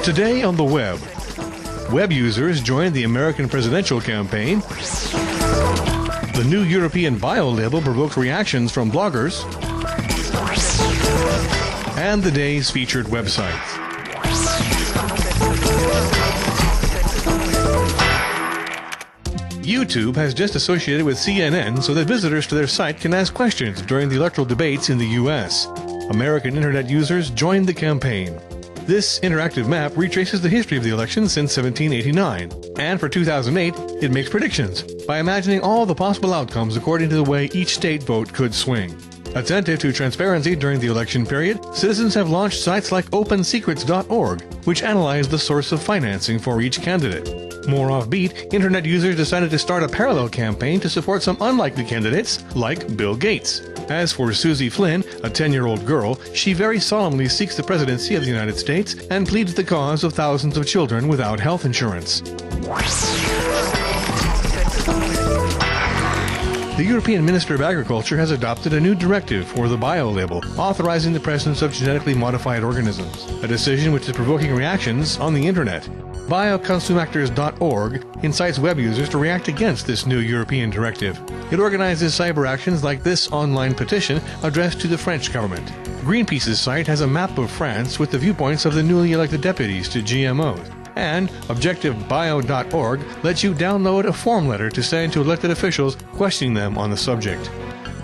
Today on the web, web users joined the American presidential campaign. The new European bio-label provoked reactions from bloggers. And the day's featured websites. YouTube has just associated with CNN so that visitors to their site can ask questions during the electoral debates in the U.S. American Internet users joined the campaign. This interactive map retraces the history of the election since 1789, and for 2008, it makes predictions by imagining all the possible outcomes according to the way each state vote could swing. Attentive to transparency during the election period, citizens have launched sites like OpenSecrets.org, which analyze the source of financing for each candidate. More offbeat, Internet users decided to start a parallel campaign to support some unlikely candidates, like Bill Gates. As for Susie Flynn, a 10-year-old girl, she very solemnly seeks the presidency of the United States and pleads the cause of thousands of children without health insurance. The European Minister of Agriculture has adopted a new directive for the bio-label, authorizing the presence of genetically modified organisms, a decision which is provoking reactions on the Internet. Bioconsumactors.org incites web users to react against this new European directive. It organizes cyber actions like this online petition addressed to the French government. Greenpeace's site has a map of France with the viewpoints of the newly elected deputies to GMOs. And ObjectiveBio.org lets you download a form letter to send to elected officials questioning them on the subject.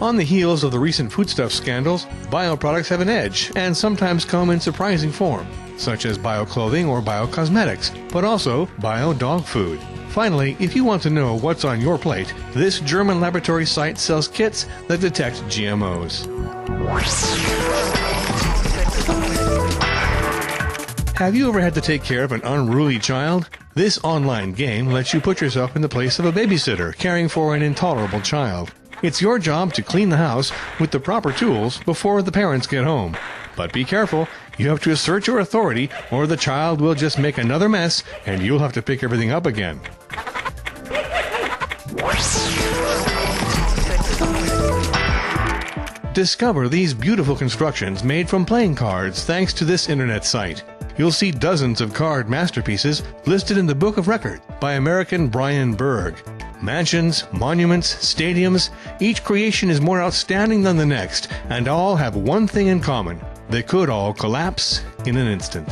On the heels of the recent foodstuff scandals, bioproducts have an edge and sometimes come in surprising form, such as bioclothing or biocosmetics, but also bio-dog food. Finally, if you want to know what's on your plate, this German laboratory site sells kits that detect GMOs. Have you ever had to take care of an unruly child? This online game lets you put yourself in the place of a babysitter caring for an intolerable child. It's your job to clean the house with the proper tools before the parents get home. But be careful, you have to assert your authority or the child will just make another mess and you'll have to pick everything up again. Discover these beautiful constructions made from playing cards thanks to this internet site. You'll see dozens of card masterpieces listed in the Book of Record by American Brian Berg. Mansions, monuments, stadiums, each creation is more outstanding than the next, and all have one thing in common. They could all collapse in an instant.